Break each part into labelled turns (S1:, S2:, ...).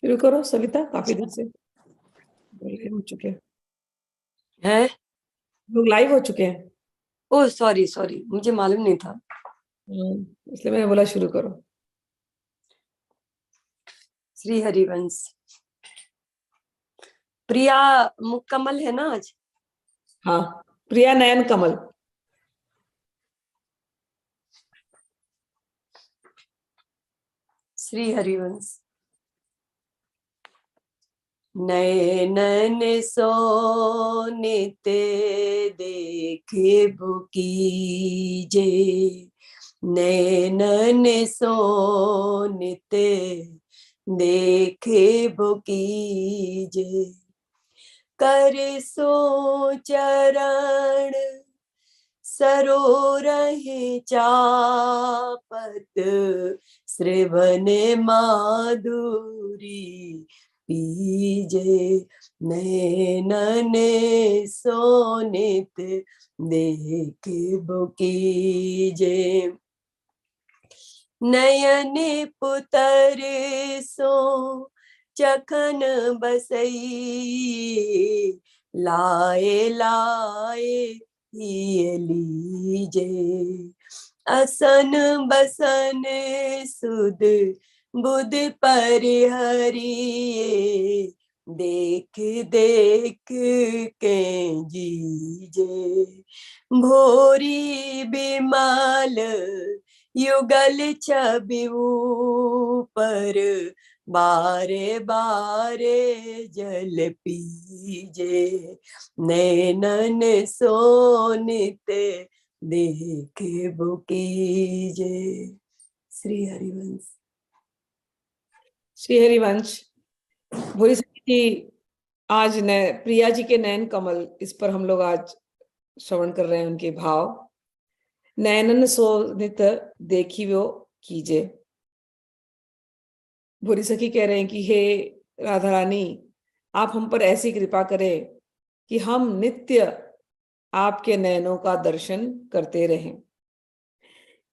S1: शुरू करो सविता, काफी देर से लाइव हो चुके हैं।
S2: है।
S1: लोग लाइव हो चुके हैं।
S2: ओह सॉरी सॉरी, मुझे मालूम नहीं था।
S1: इसलिए मैंने बोला शुरू करो।
S2: श्री हरिवंश। प्रिया मुकम्मल है ना आज?
S1: हाँ, प्रिया नयन कमल।
S2: श्री हरिवंश। नयनन सोनित देखे बुकीजे, नयनन सोनित देखे बुकीजे, कर सो चरण सरोरहि चापत, श्रवण माधुरी पीजे, नैनन सोनित देखे बुकीजे, नयन पुतर सो चखन बसई, लाए लाए हिय लीजे, असन बसन सुध बुध पर हरिये, देख देख के जीजे, भोरी बिमल युगल छवि ऊपर, बारे बारे जल पीजे, नैनन सोनित देखे बुकीजे। श्री हरिवंश।
S1: श्री हरिवंश। भोरी जी आज प्रिया जी के नयन कमल, इस पर हम लोग आज श्रवण कर रहे हैं उनके भाव। नयनन सोनित देखी वो कीजे। भोरी सखी कह रहे हैं कि हे राधा रानी, आप हम पर ऐसी कृपा करें कि हम नित्य आपके नयनों का दर्शन करते रहें।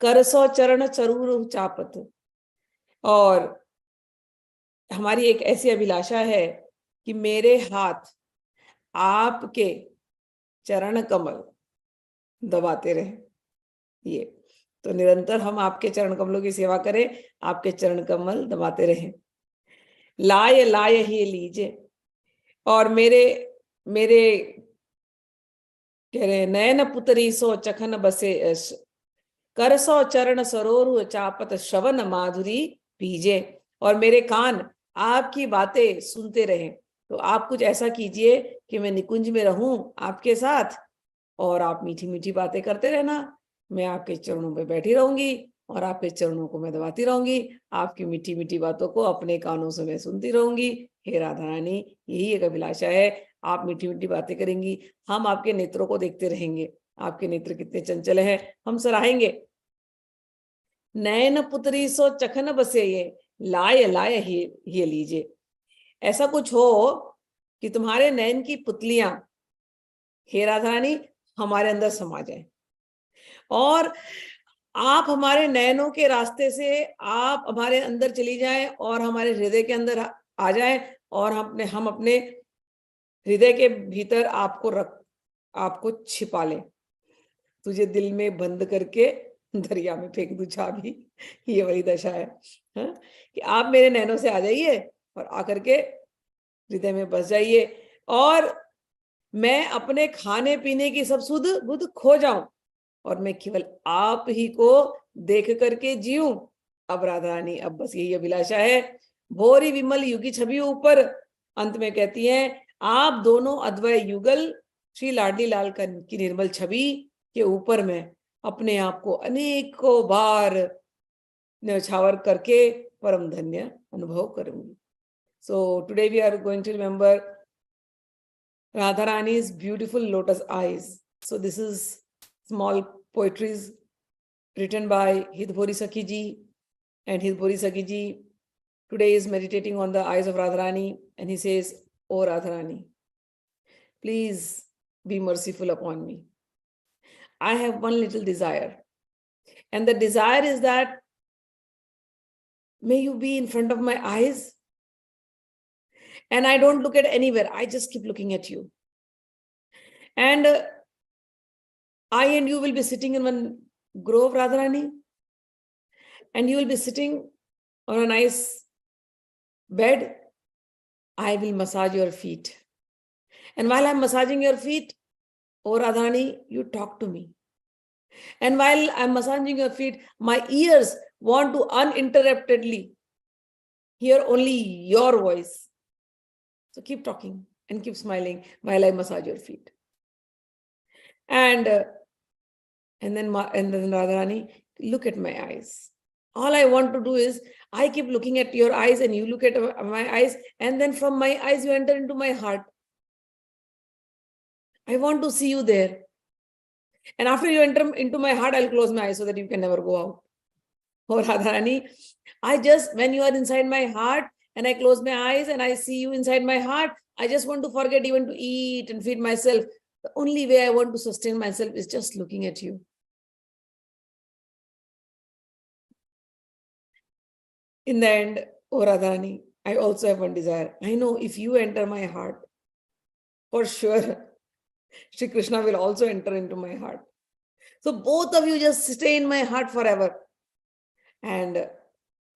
S1: करसो चरण चरूर चापत, और हमारी एक ऐसी अभिलाषा है कि मेरे हाथ आपके चरण कमल दबाते रहे। ये तो निरंतर हम आपके चरण कमलों की सेवा करें, आपके चरण कमल दबाते रहें। लाय लाय ही लीजिए। और मेरे मेरे कह रहे नयन पुतरी सो चखन बसे, कर सो चरण सरोरु चापत श्रवण माधुरी पीजे। और मेरे कान आपकी बातें सुनते रहें। तो आप कुछ ऐसा कीजिए कि मैं निकुंज में रहूं आपके साथ, और आप मीठी मीठी बातें करते रहना। मैं आपके चरणों पे बैठी रहूंगी और आपके चरणों को मैं दबाती रहूंगी। आपकी मीठी मीठी बातों को अपने कानों से मैं सुनती रहूंगी। हे राधा रानी, यही एक अभिलाषा है। आप मीठी मीठी बातें करेंगी, हम आपके नेत्रों को देखते रहेंगे। आपके नेत्र कितने चंचल हैं, हम सराहेंगे। नयन पुत्री सो चखन बसे, ये लाय लाय ही लीजिए। ऐसा कुछ हो कि तुम्हारे नयन की पुतलियां, हे राधा रानी, हमारे अंदर समा जाए, और आप हमारे नयनों के रास्ते से आप हमारे अंदर चली जाएं और हमारे हृदय के अंदर आ जाएं, और हम अपने हृदय के भीतर आपको छिपा लें। तुझे दिल में बंद करके दरिया में फेंक दूं चाबी, ये वही दशा है। हाँ? कि आप मेरे नैनों से आ जाइए और आकर के हृदय में बस जाइए, और मैं अपने खाने पीने की सब सुध बुध खो जाऊं, और मैं केवल आप ही को देख करके जीऊं। अब राधा रानी, अब बस यही अभिलाषा है। भोरी विमल युगी छवि ऊपर, अंत में कहती हैं, आप दोनों अद्वय युगल श्री लाडली लाल की निर्मल छवि के ऊपर मैं अपने आप को अनेकों बार न्यौछावर करके परम धन्य अनुभव करूंगी। So today we are going to remember Radharani's beautiful lotus eyes. So this is small poetries written by Hidbori Sakhi ji, and Hidbori Sakhi ji today is meditating on the eyes of Radharani, and he says, "O Radharani, please be merciful upon me. I have one little desire, and the desire is that may you be in front of my eyes and I don't look at anywhere. I just keep looking at you. And I and you will be sitting in one grove, Radharani, and you will be sitting on a nice bed. I will massage your feet. And while I'm massaging your feet, oh Radharani, you talk to me. And while I'm massaging your feet, my ears want to uninterruptedly hear only your voice. So keep talking and keep smiling while I massage your feet. And then Radharani, look at my eyes. All I want to do is I keep looking at your eyes and you look at my eyes, and then from my eyes you enter into my heart. I want to see you there. And after you enter into my heart, I'll close my eyes so that you can never go out. Oh Radharani, when you are inside my heart and I close my eyes and I see you inside my heart, I just want to forget even to eat and feed myself. The only way I want to sustain myself is just looking at you. In the end, oh Radharani, I also have one desire. I know if you enter my heart, for sure, Shri Krishna will also enter into my heart. So both of you just stay in my heart forever. And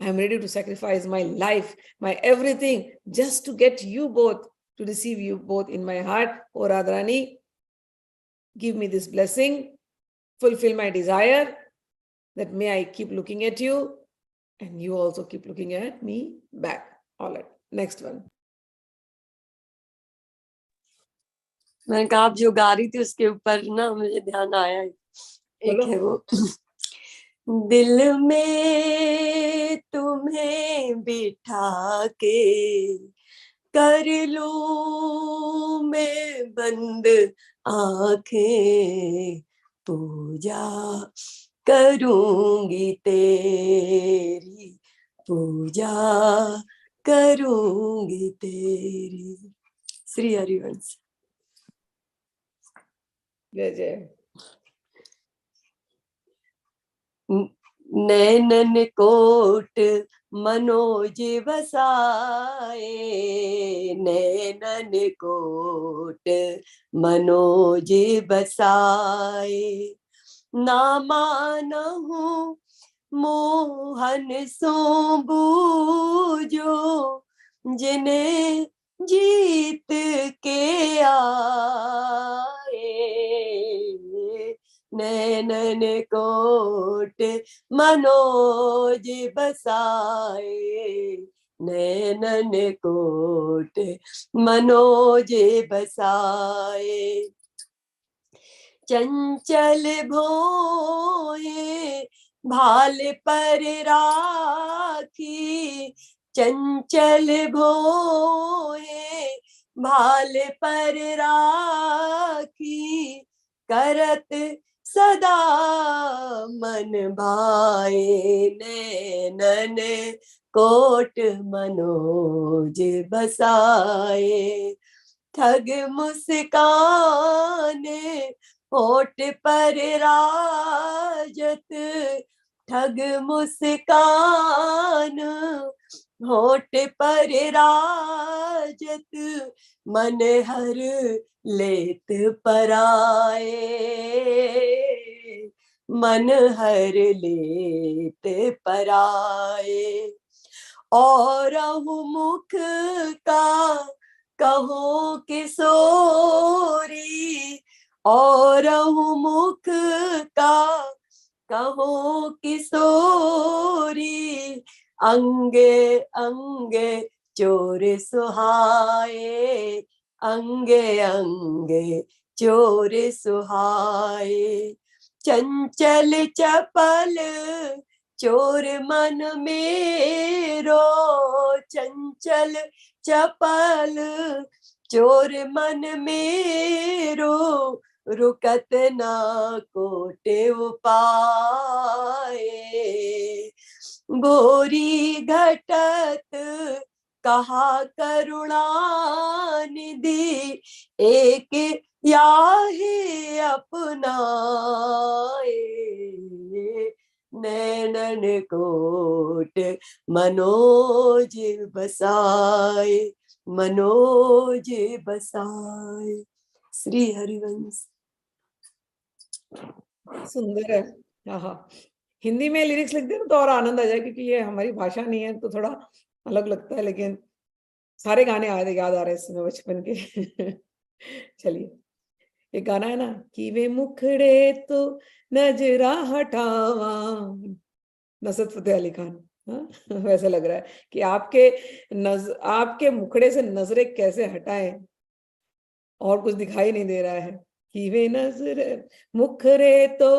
S1: I'm ready to sacrifice my life, my everything, just to get you both, to receive you both in my heart. Oh Radharani, give me this blessing, fulfill my desire, that may I keep looking at you, and you also keep looking at me back. All right, next one.
S2: मैंने कहा आप जो गा रही थी उसके ऊपर ना मुझे ध्यान आया, एक है वो, दिल में तुम्हें बिठा के कर लूं मैं बंद आंखें, पूजा करूंगी तेरी, पूजा करूंगी तेरी। श्री हरिवंश।
S1: जय जय।
S2: नैनन कोट मनोज बसाए, नैनन कोट मनोज बसाए, ना मानहु मोहन सो बूझो, जिन्हें जीत के आए, नैनन कोट मनोज बसाए, नैनन कोट मनोज बसाए, चंचल भोए भाल पर राखी, चंचल भोए भाल पर राखी, करत सदा मन भाए, नैनन कोट मनोज बसाए, ठग मुस्कान होठ पर राजत, ठग मुस्कान होठ पर राजत, मन हर लेत पराए, मन हर लेत पराए, और मुख का कहो किशोरी, और मुख का कहो किशोरी, अंगे अंगे चोर सुहाए, अंगे अंगे चोर सुहाए, चंचल चपल चोर मन मेरो, चंचल चपल चोर मन मेरो, रुकत ना कोटे उपाए, भोरी घटत कहा करुणा निधि, एक याहि अपनाए, नैनन कोट मनोज बसाए, मनोज बसाए। श्री हरिवंश।
S1: सुंदर है। हाँ, हिंदी में लिरिक्स लिख दे तो और आनंद आ जाए, क्योंकि ये हमारी भाषा नहीं है तो थोड़ा अलग लगता है, लेकिन सारे गाने याद आ रहे हैं इस समय बचपन के। चलिए, एक गाना है ना कि वे मुखड़े तो नजरा हटावा, नुसरत फतेह अली खान। हाँ? वैसे लग रहा है कि आपके मुखड़े से नजरें कैसे हटाएं, और कुछ दिखाई नहीं दे रहा है। कि वे नजर मुखरे तो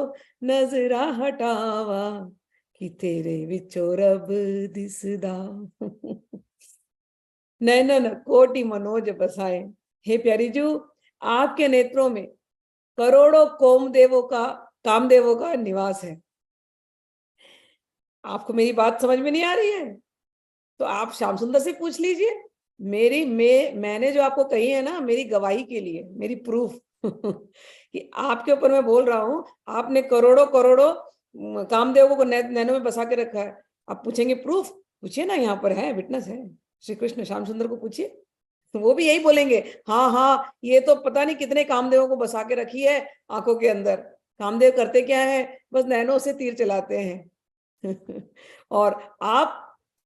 S1: नजरा हटावा, कि तेरे विचो रब दिसदा। नैनन कोटि मनोज बसाए। हे प्यारी जू, आपके नेत्रों में करोड़ों कामदेवों का निवास है। आपको मेरी बात समझ में नहीं आ रही है तो आप श्याम सुंदर से पूछ लीजिए। मैंने जो आपको कही है ना, मेरी गवाही के लिए, मेरी प्रूफ कि आपके ऊपर मैं बोल रहा हूं। आपने करोड़ों करोड़ों कामदेवों को नैनों में बसा के रखा है। आप पूछेंगे प्रूफ, पूछिए ना, यहाँ पर है, विटनेस है। श्री कृष्ण श्याम सुंदर को पूछिए, तो वो भी यही बोलेंगे, हाँ हाँ, ये तो पता नहीं कितने कामदेवों को बसा के रखी है आंखों के अंदर। कामदेव करते क्या है, बस नैनों से तीर चलाते हैं। और आप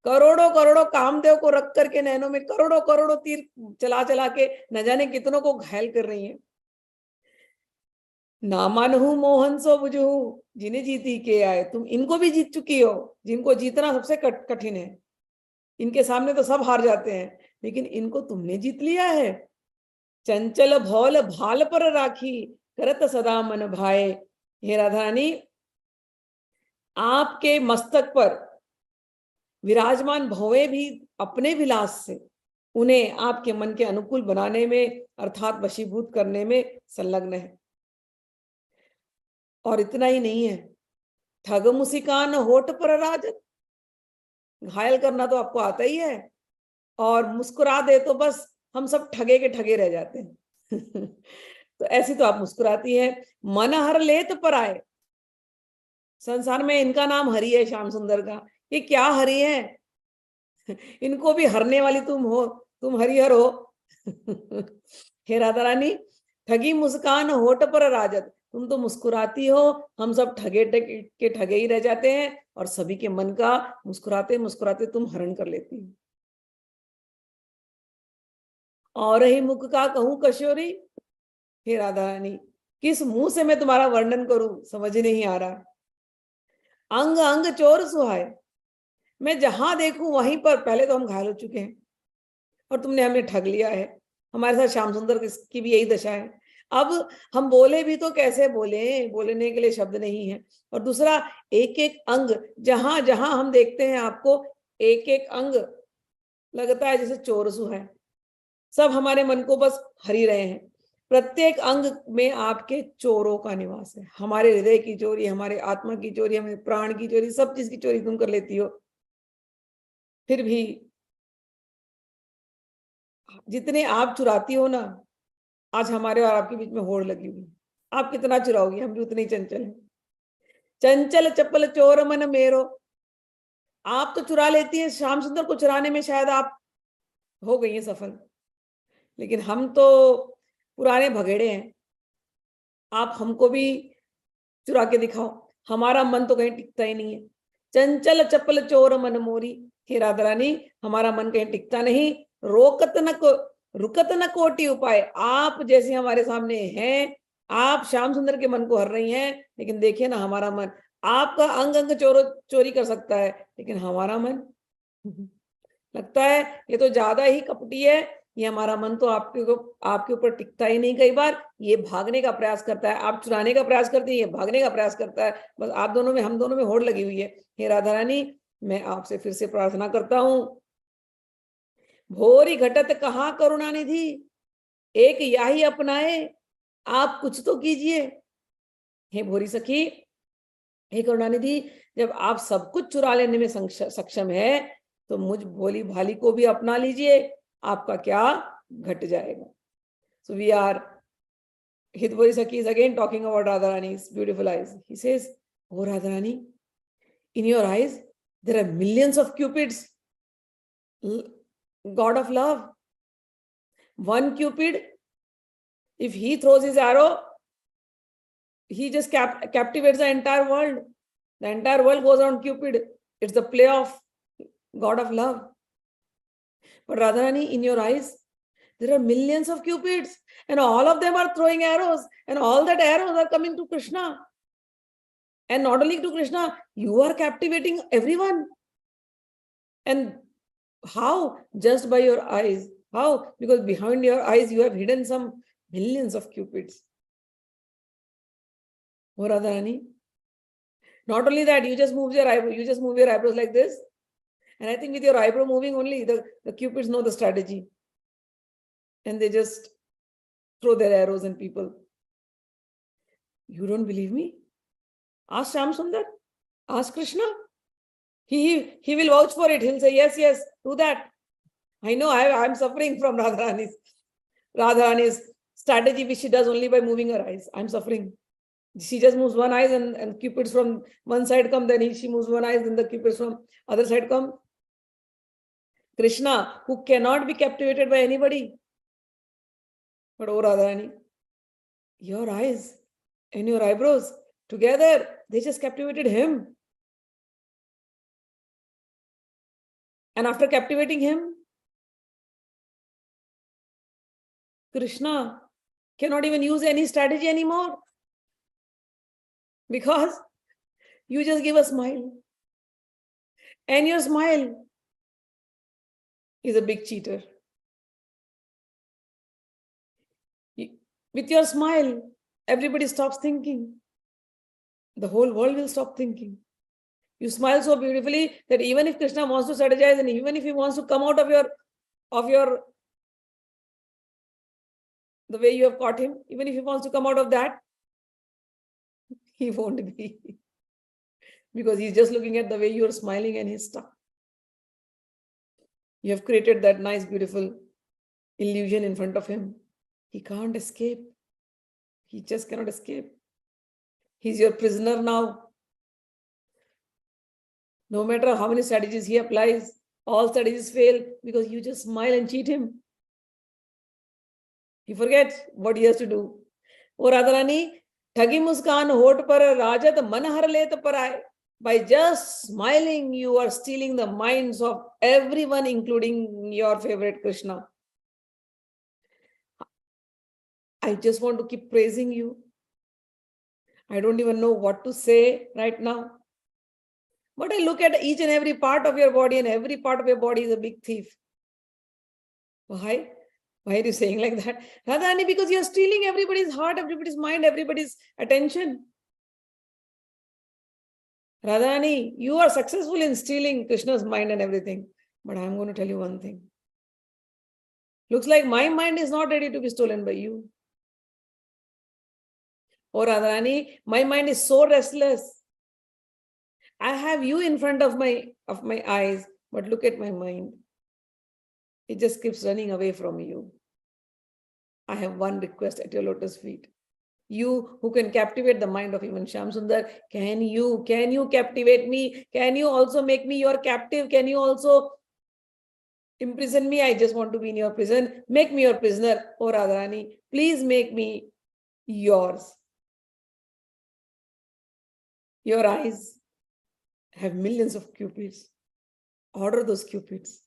S1: करोड़ों करोड़ों कामदेव को रख करके नैनों में करोड़ों करोड़ों तीर चला चला के न जाने कितनों को घायल कर रही हैं। ना मानहु मोहन सो बुझहु, जिन्हें जीती के आए। तुम इनको भी जीत चुकी हो, जिनको जीतना सबसे कठिन है। इनके सामने तो सब हार जाते हैं, लेकिन इनको तुमने जीत लिया है। चंचल भौल भाल पर राखी, करत सदा मन भाए। हे राधा रानी, आपके मस्तक पर विराजमान भौवें भी अपने विलास से उन्हें आपके मन के अनुकूल बनाने में, अर्थात वशीभूत करने में संलग्न है। और इतना ही नहीं है, ठग मुसिकान होठ पर राजत। घायल करना तो आपको आता ही है, और मुस्कुरा दे तो बस हम सब ठगे के ठगे रह जाते हैं। तो ऐसी तो आप मुस्कुराती है। मन हर लेत पर आए। संसार में इनका नाम हरि है, श्याम सुंदर का। ये क्या हरि है, इनको भी हरने वाली तुम हो, तुम हरिहर हो। हे राधा रानी, ठगी मुस्कान होठ पर राजत। तुम तो मुस्कुराती हो, हम सब ठगे के ठगे ही रह जाते हैं, और सभी के मन का मुस्कुराते मुस्कुराते तुम हरण कर लेती हो। और ही मुख का कहूं कशोरी। हे राधा रानी, किस मुंह से मैं तुम्हारा वर्णन करूं, समझ नहीं आ रहा। अंग अंग चोर सुहाए। मैं जहां देखूं वहीं पर पहले तो हम घायल हो चुके हैं, और तुमने हमें ठग लिया है। हमारे साथ श्याम सुंदर की भी यही दशा है। अब हम बोले भी तो कैसे बोले, बोलने के लिए शब्द नहीं है। और दूसरा, एक एक अंग, जहां जहां हम देखते हैं आपको, एक एक अंग लगता है जैसे चोरसू है। सब हमारे मन को बस हरी रहे हैं। प्रत्येक अंग में आपके चोरों का निवास है। हमारे हृदय की चोरी, हमारे आत्मा की चोरी, हमारे प्राण की चोरी, सब चीज की चोरी तुम कर लेती हो। फिर भी जितने आप चुराती हो ना, आज हमारे और आपके बीच में होड़ लगी हुई। आप कितना चुराओगी, हम भी उतने ही चंचल हैं। चंचल चपल चोर मन मेरो। आप तो चुरा लेती हैं, श्याम सुंदर को चुराने में शायद आप हो गई हैं सफल, लेकिन हम तो पुराने भगेड़े हैं। आप हमको भी चुरा के दिखाओ, हमारा मन तो कहीं टिकता ही नहीं है। चंचल चपल चोर मन मोरी। हे राधा रानी, हमारा मन कहीं टिकता नहीं। रुकत न कोटि उपाय। आप जैसे हमारे सामने हैं, आप श्याम सुंदर के मन को हर रही हैं, लेकिन देखिए ना हमारा मन। आपका अंग अंग चोरी कर सकता है, लेकिन हमारा मन लगता है ये तो ज्यादा ही कपटी है। ये हमारा मन तो आपके ऊपर टिकता ही नहीं। कई बार ये भागने का प्रयास करता है, आप चुराने का प्रयास करती है, ये भागने का प्रयास करता है। बस आप दोनों में, हम दोनों में होड़ लगी हुई है। हे राधा रानी, मैं आपसे फिर से प्रार्थना करता हूं। भोरी घटत कहाँ करुणा निधि, एक याही अपनाए। आप कुछ तो कीजिए हे भोरी सखी, हे करुणानिधि। जब आप सब कुछ चुरा लेने में सक्षम है, तो मुझ भोली भाली को भी अपना लीजिए, आपका क्या घट जाएगा। So we are, Hidbori Sakhi is again talking about Radharani's beautiful eyes. He says, oh Radharani, in your eyes there are millions of cupids, God of love. One Cupid, if he throws his arrow, he just captivates the entire world. The entire world goes around Cupid. It's the play of God of love. But Radharani, in your eyes, there are millions of Cupids, and all of them are throwing arrows, and all that arrows are coming to Krishna. And not only to Krishna, you are captivating everyone. And how? Just by your eyes. How? Because behind your eyes, you have hidden some millions of Cupids. Oh, Radharani. Not only that, you just move your eyebrows like this. And I think with your eyebrow moving only, the Cupids know the strategy. And they just throw their arrows in people. You don't believe me? Ask Shyam Sundar. Ask Krishna. He will vouch for it. He'll say, yes, do that. I know I'm suffering from Radharani's strategy, which she does only by moving her eyes. I'm suffering. She just moves one eye and Cupids from one side come, then she moves one eye, then the Cupids from other side come. Krishna, who cannot be captivated by anybody. But oh Radharani, your eyes and your eyebrows together, they just captivated him. And after captivating him, Krishna cannot even use any strategy anymore. Because you just give a smile. And your smile is a big cheater. With your smile, everybody stops thinking. The whole world will stop thinking. You smile so beautifully that even if Krishna wants to strategize, and even if he wants to come out of your the way you have caught him, even if he wants to come out of that, he won't be. Because he's just looking at the way you're smiling and he's stuck. You have created that nice, beautiful illusion in front of him. He can't escape. He just cannot escape. He's your prisoner now. No matter how many strategies he applies, all strategies fail because you just smile and cheat him. He forgets what he has to do. Oh Radharani, Thagi muskaan hot par rajat man har let parai. By just smiling, you are stealing the minds of everyone, including your favorite Krishna. I just want to keep praising you. I don't even know what to say right now. But I look at each and every part of your body, and every part of your body is a big thief. Why? Why are you saying like that? Radharani, because you're stealing everybody's heart, everybody's mind, everybody's attention. Radharani, you are successful in stealing Krishna's mind and everything. But I'm going to tell you one thing. Looks like my mind is not ready to be stolen by you. Oh Radharani, my mind is so restless. I have you in front of my eyes, but look at my mind. It just keeps running away from you. I have one request at your lotus feet. You who can captivate the mind of even Shyam Sundar, can you captivate me? Can you also make me your captive? Can you also imprison me? I just want to be in your prison. Make me your prisoner, oh Radharani. Please make me yours. Your eyes have millions of cupids. Order those cupids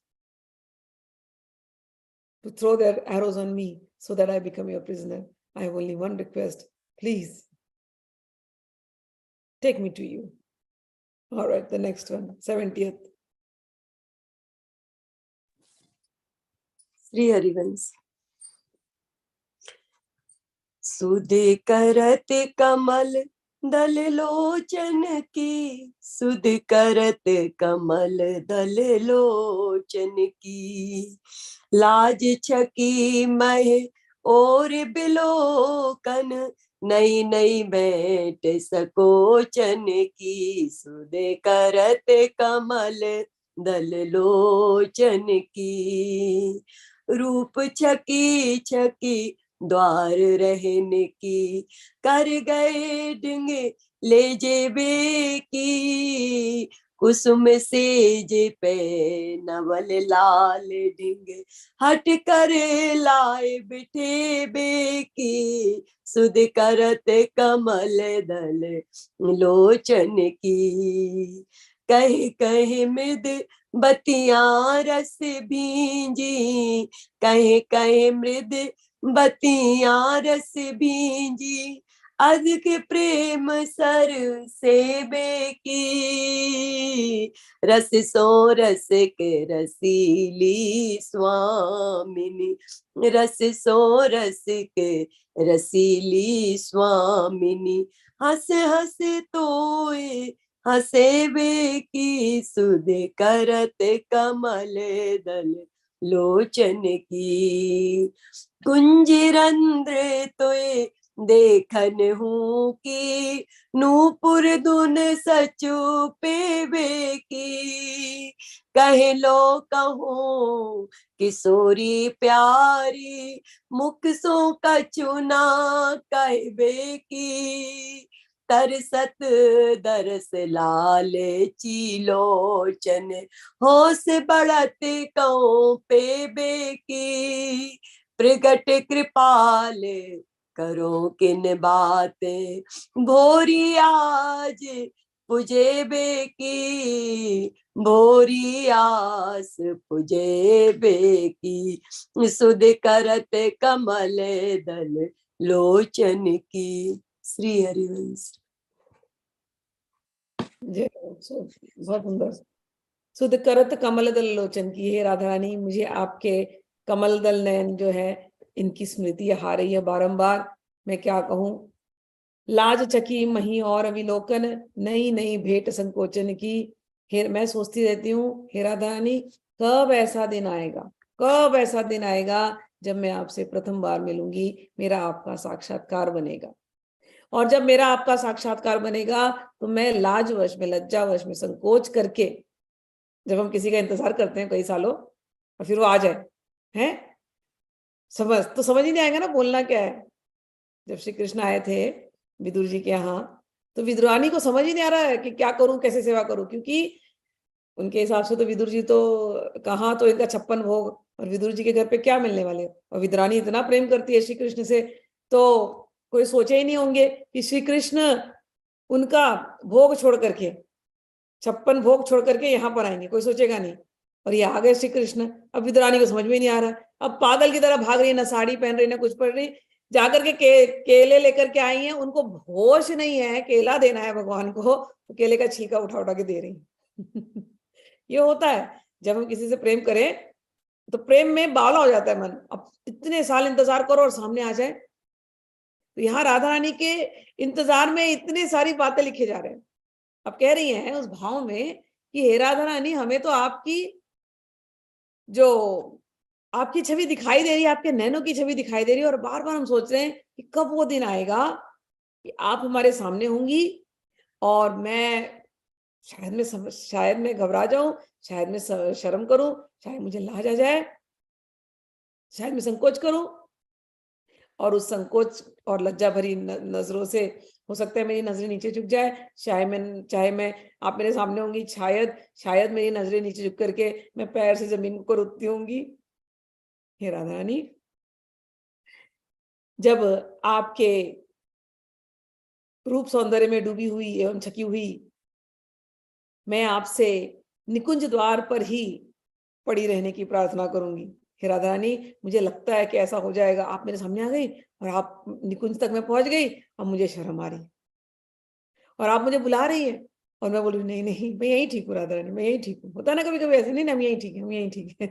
S1: to throw their arrows on me so that I become your prisoner. I have only one request. Please, take me to you. All right, the next one, 70th.
S2: Shri Harivansh. सुधि करत कमल दल लोचन की, सुधि करत कमल दल लोचन की, लाज छकी मह और बिलोकन, नई नई बैठ सकोचन की, सुधि करत कमल दल लोचन की, रूप छकी छकी द्वार रहने की, कर गए डिंगे ले जेबे की, कुसुम सेज पे नवल लाल ढिंग, हट कर लाए बिठे बेकी, सुध करत कमल दल लोचन की। कह कह मृद बतियां रस भींजी, कह कह मृद बतियां रस भींजी, अधिक प्रेम सर से बेकी, रस सो रस के रसीली स्वामिनी, रस सो रस के रसीली स्वामिनी, हंस हंस तोए हंसे बेकी, सुध करत कमल दल लोचन की। कुंजरंध्र तोए देखन हूँ की, नूपुर धुन सचु पेबे की, कह लो कहो किशोरी प्यारी, मुख सो कछु ना कहबे की, तरसत दरस लाल चीलोचन, होश बढ़त कौ पेबे की, प्रगट कृपाल करो किन बातें, भोरी आज पुजे बेकी, भोरी आस पुजे बेकी, सुध करत कमल दल लोचन की। श्री हरिवंश।
S1: बहुत सुंदर। सुध करत कमल दल लोचन की। हे राधा रानी, मुझे आपके कमल दल नयन जो है इनकी स्मृति आ रही है बारंबार। मैं क्या कहूं, लाज चकी मही और अविलोकन, नई नई भेंट संकोचन की। मैं सोचती रहती हूँ, हे राधा रानी, कब ऐसा दिन आएगा, कब ऐसा दिन आएगा जब मैं आपसे प्रथम बार मिलूंगी, मेरा आपका साक्षात्कार बनेगा। और जब मेरा आपका साक्षात्कार बनेगा तो मैं लाजवश में, लज्जावश में, संकोच करके, जब हम किसी का इंतजार करते हैं कई सालों और फिर वो आ जाए, हैं, समझ ही नहीं आएगा ना बोलना क्या है। जब श्री कृष्ण आए थे विदुर जी के यहाँ, तो विदुरानी को समझ ही नहीं आ रहा है कि क्या करूं, कैसे सेवा करूं, क्योंकि उनके हिसाब से तो विदुर जी तो कहाँ, तो इनका 56 भोग, और विदुर जी के घर पे क्या मिलने वाले। और विदुरानी इतना प्रेम करती है श्री कृष्ण से, तो कोई सोचे ही नहीं होंगे कि श्री कृष्ण उनका भोग छोड़ करके, 56 भोग छोड़ करके यहाँ पर आएंगे, कोई सोचेगा नहीं। और ये आ गए श्री कृष्ण। अब विदुरानी को समझ में नहीं आ रहा, अब पागल की तरह भाग रही है, ना साड़ी पहन रही, ना कुछ पहन रही, जाकर के केले लेकर के आई हैं। उनको होश नहीं है, केला देना है भगवान को, तो केले का छिलका उठा उठा के दे रही ये होता है जब हम किसी से प्रेम करें, तो प्रेम में बावला हो जाता है मन। अब इतने साल इंतजार करो और सामने आ जाए। तो यहाँ राधा रानी के इंतजार में इतनी सारी बातें लिखे जा रहे हैं। अब कह रही हैं उस भाव में कि हे राधा रानी, हमें तो आपकी जो आपकी छवि दिखाई दे रही है, आपके नैनों की छवि दिखाई दे रही है, और बार बार हम सोच रहे हैं कि कब वो दिन आएगा कि आप हमारे सामने होंगी। और मैं शायद मैं घबरा जाऊं, शायद मैं शर्म करूं, शायद मुझे लाज आ जाए, शायद मैं संकोच करूं। और उस संकोच और लज्जा भरी नजरों से हो सकता है मेरी नजरें नीचे झुक जाए। चाहे मैं आप मेरे सामने होंगी, शायद मेरी नजरें नीचे झुक करके मैं पैर से जमीन को रुकती होंगी। हे राधा रानी, जब आपके रूप सौंदर्य में डूबी हुई एवं छकी हुई मैं आपसे निकुंज द्वार पर ही पड़ी रहने की प्रार्थना करूंगी। हे राधा रानी, मुझे लगता है कि ऐसा हो जाएगा, आप मेरे सामने आ गई और आप निकुंज तक मैं पहुंच गई। अब मुझे शर्म आ रही और आप मुझे बुला रही हैं, और मैं बोल रही नहीं नहीं, मैं यही ठीक हूँ राधा रानी, मैं यही ठीक हूँ। होता ना कभी कभी ऐसे, नहीं ना, हम यही ठीक है, हम यही ठीक है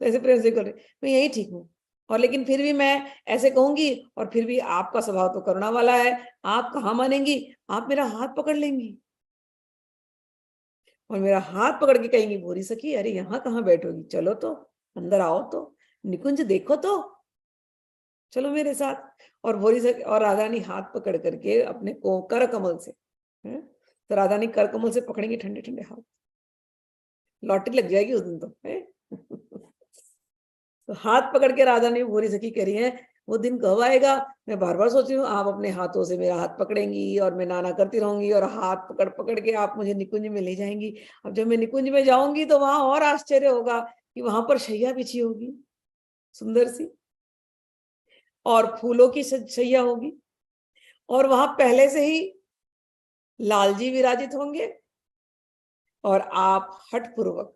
S1: तो ऐसे प्रेम से कर रही, मैं यही ठीक हूँ। और लेकिन फिर भी मैं ऐसे कहूंगी, और फिर भी आपका स्वभाव तो करुणा वाला है, आप कहाँ मानेंगी, आप मेरा हाथ पकड़ लेंगी और मेरा हाथ पकड़ के कहेंगी, भोरी सखी, अरे यहाँ कहाँ बैठोगी, चलो तो अंदर आओ, तो निकुंज देखो तो, चलो मेरे साथ। और भोरी सखी और राधा रानी हाथ पकड़ करके अपने को कर कमल से, है? तो राधा रानी कर कमल से पकड़ेंगे ठंडे ठंडे हाथ, लॉटरी लग जाएगी उस दिन तो, है? तो हाथ पकड़ के राधा रानी भोरी सखी कह रही है, वो दिन कब आएगा? मैं बार बार सोच रही हूँ, आप अपने हाथों से मेरा हाथ पकड़ेंगी और मैं नाना करती रहूंगी और हाथ पकड़ पकड़ के आप मुझे निकुंज में ले जाएंगी। अब जब मैं निकुंज में जाऊंगी तो वहां और आश्चर्य होगा कि वहां पर शैया बिछी होगी सुंदर सी, और फूलों की शैया होगी, और वहां पहले से ही लाल जी विराजित होंगे, और आप हठपूर्वक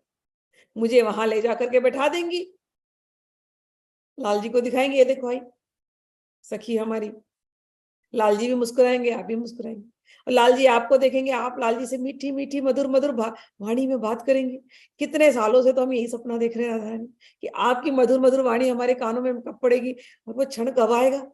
S1: मुझे वहां ले जाकर के बैठा देंगी। लाल जी को दिखाएंगे, ये देखो भाई सखी हमारी। लाल जी भी मुस्कुराएंगे, आप भी मुस्कुराएंगे, और लाल जी आपको देखेंगे, आप लाल जी से मीठी मीठी मधुर मधुर वाणी में बात करेंगे। कितने सालों से तो हम यही सपना देख रहे हैं राधा रानी कि आपकी मधुर मधुर वाणी हमारे कानों में कब पड़ेगी, और वो क्षण कब आएगा।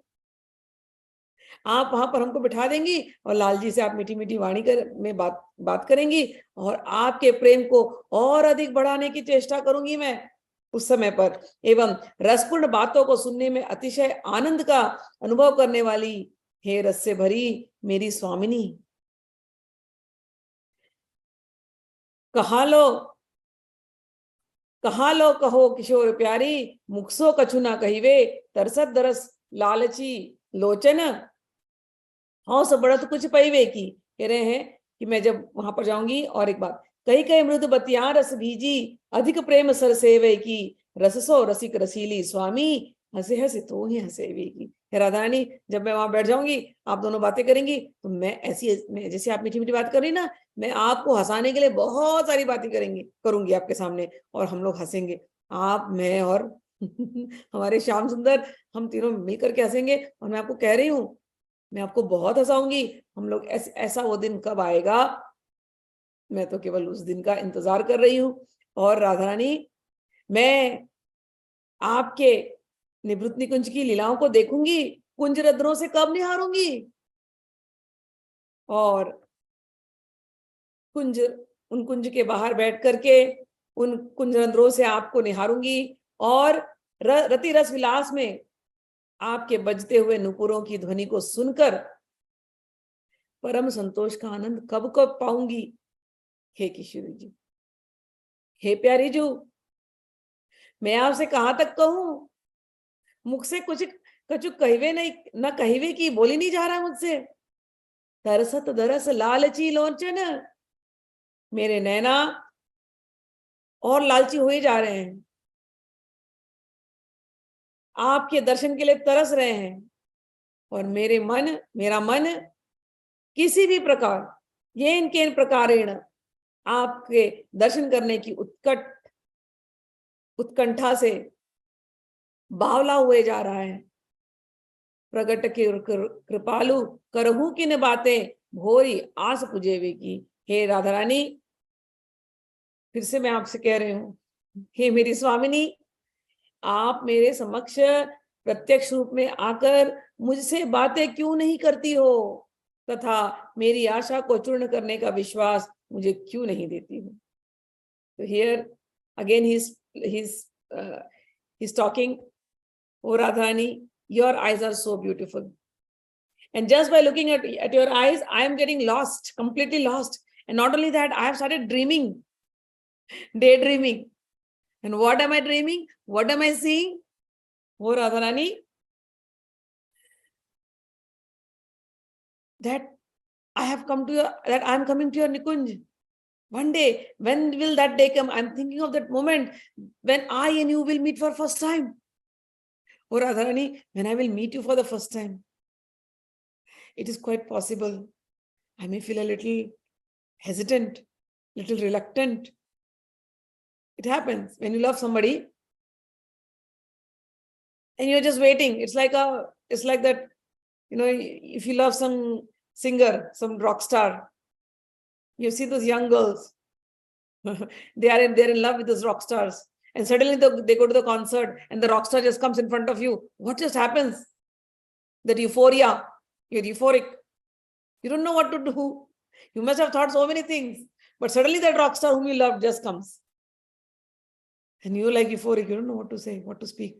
S1: आप वहां पर हमको बिठा देंगी और लाल जी से आप मीठी मीठी वाणी में बात करेंगी, और आपके प्रेम को और अधिक बढ़ाने की चेष्टा करूंगी मैं उस समय पर। एवं रसपूर्ण बातों को सुनने में अतिशय आनंद का अनुभव करने वाली हे रस से भरी मेरी स्वामिनी, कहा लो कहो किशोर प्यारी, मुखसो कछु ना कहिवे, तरसत दरस लालची लोचन, हौस बढ़त कुछ पैवे की। कह रहे हैं कि मैं जब वहां पर जाऊंगी, और एक बात, कई कई मृदु बतिया रस भीजी, अधिक प्रेम सर सेवे की, रससो रसिक रसीली स्वामी, हंसे हंसे तो ही हंसेवे की। राधा रानी जब मैं वहां बैठ जाऊंगी, आप दोनों बातें करेंगी, तो मैं ऐसी जैसे आप मीठी मीठी बात कर रही ना, मैं आपको हंसाने के लिए बहुत सारी बातें करूंगी आपके सामने, और हम लोग हंसेंगे, आप, मैं और हमारे श्याम सुंदर, हम तीनों मिलकर के हंसेंगे। और मैं आपको कह रही हूँ, मैं आपको बहुत हंसाऊंगी। हम लोग ऐसा वो दिन कब आएगा, मैं तो केवल उस दिन का इंतजार कर रही हूँ। और राधा रानी, मैं आपके निवृत्त निकुंज की लीलाओं को देखूंगी, कुंज रद्रों से कब निहारूंगी, और उन कुंज के बाहर बैठ करके उन कुंज रंध्रों से आपको निहारूंगी, और रति रस विलास में आपके बजते हुए नुपुरों की ध्वनि को सुनकर परम संतोष का आनंद कब कब पाऊंगी। हे किशोरी जी, हे प्यारी जू, मैं आपसे कहां तक कहूं, मुख से कुछ कछु कहवे नहीं, न कहवे की बोली नहीं जा रहा मुझसे। तरसत दरस लालची लोचन, मेरे नैना और लालची हुए जा रहे हैं, आपके दर्शन के लिए तरस रहे हैं, और मेरा मन किसी भी प्रकार, ये इनके प्रकारेण आपके दर्शन करने की उत्कंठा से बावला हुए जा रहा है। प्रगट के कृपालु करहू की न बातें, भोरी आस पुजेवे की। हे राधा रानी, फिर से मैं आपसे कह रही हूँ, हे मेरी स्वामिनी, आप मेरे समक्ष प्रत्यक्ष रूप में आकर मुझसे बातें क्यों नहीं करती हो, तथा मेरी आशा को चूर्ण करने का विश्वास मुझे क्यों नहीं देती हो। तो here again he's talking, oh Radhani, your eyes are so beautiful, and just by looking at your eyes, I am getting lost, completely lost. And not only that, I have started daydreaming. And what am I dreaming? What am I seeing? Oh Radharani, that I am coming to your Nikunj. One day, when will that day come? I'm thinking of that moment when I and you will meet for first time. Oh Radharani, when I will meet you for the first time, it is quite possible I may feel a little hesitant, little reluctant. It happens when you love somebody and you're just waiting. It's like that, if you love some singer, some rock star, you see those young girls, they're in love with those rock stars, and suddenly they go to the concert and the rock star just comes in front of you. What just happens? That euphoria, you're euphoric, you don't know what to do. You must have thought so many things, but suddenly that rock star whom you love just comes, and you're like euphoric, you don't know what to say, what to speak.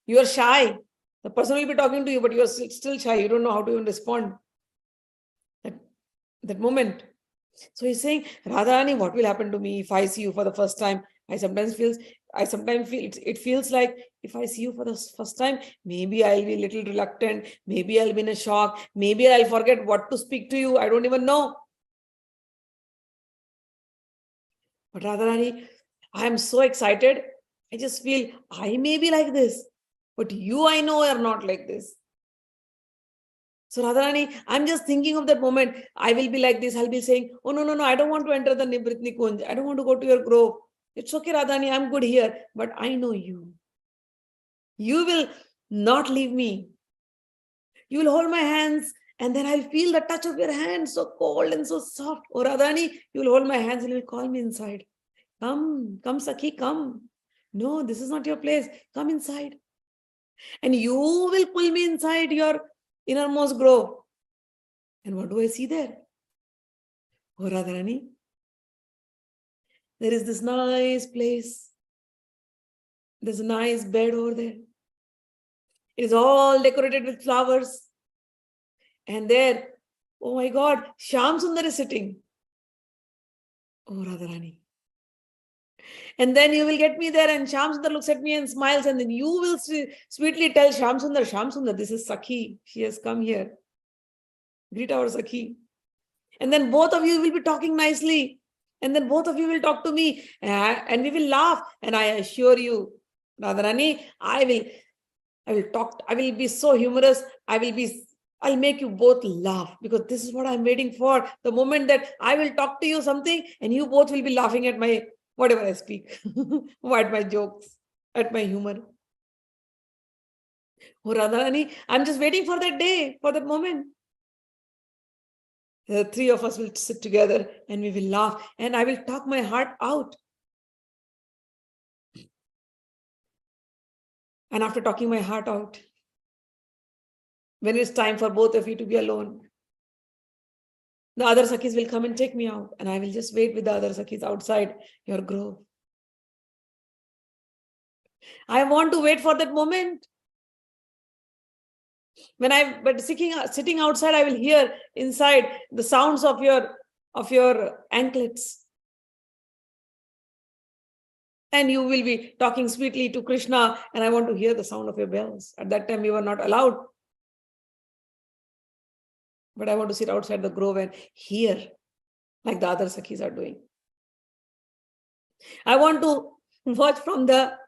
S1: You are shy. The person will be talking to you, but you are still shy. You don't know how to even respond. That moment. So he's saying, Radharani, what will happen to me if I see you for the first time? I sometimes feel I sometimes feel it feels like if I see you for the first time, maybe I'll be a little reluctant, maybe I'll be in a shock, maybe I'll forget what to speak to you. I don't even know. But Radharani, I am so excited. I just feel I may be like this, but you, I know, are not like this. So Radharani, I'm just thinking of that moment. I will be like this. I'll be saying, oh, no, I don't want to enter the Nimrit Nikunj. I don't want to go to your grove. It's okay, Radharani, I'm good here. But I know you. You will not leave me. You will hold my hands and then I'll feel the touch of your hand, so cold and so soft. Oh, Radharani, you will hold my hands and you will call me inside. Come, Sakhi, come. No, this is not your place. Come inside. And you will pull me inside your innermost grove. And what do I see there? Oh, Radharani, there is this nice place. There's a nice bed over there. It is all decorated with flowers. And there, oh my God, Shyam Sundar is sitting. Oh, Radharani. And then you will get me there and Shyam Sundar looks at me and smiles, and then you will sweetly tell Shyam Sundar, this is Sakhi. She has come here. Greet our Sakhi. And then both of you will be talking nicely. And then both of you will talk to me and we will laugh. And I assure you, Radharani, I will talk. I will be so humorous. I'll make you both laugh, because this is what I'm waiting for. The moment that I will talk to you something and you both will be laughing at my whatever I speak, at my jokes, at my humor. Oh, Radharani, I'm just waiting for that day, for that moment. The three of us will sit together and we will laugh and I will talk my heart out. And after talking my heart out, when it's time for both of you to be alone, the other Sakhis will come and take me out, and I will just wait with the other Sakhis outside your grove. I want to wait for that moment. But sitting outside, I will hear inside the sounds of your anklets. And you will be talking sweetly to Krishna, and I want to hear the sound of your bells. At that time, you were not allowed. But I want to sit outside the grove and hear, like the other Sakhis are doing. I want to watch from the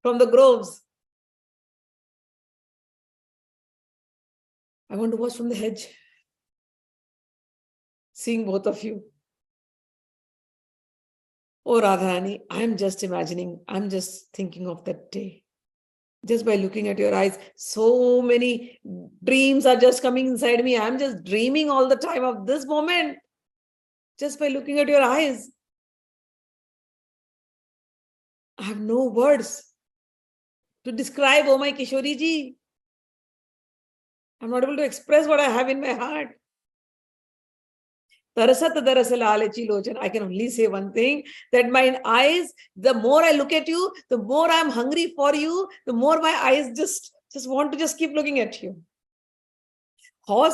S1: groves. I want to watch from the hedge, seeing both of you. Oh, Radharani, I'm just imagining, I'm just thinking of that day. Just by looking at your eyes, so many dreams are just coming inside me. I'm just dreaming all the time of this moment, just by looking at your eyes. I have no words to describe, oh my Kishori ji. I'm not able to express what I have in my heart. I can only say one thing, that my eyes, the more I look at you, the more I'm hungry for you, the more my eyes just want to just keep looking at you. I'm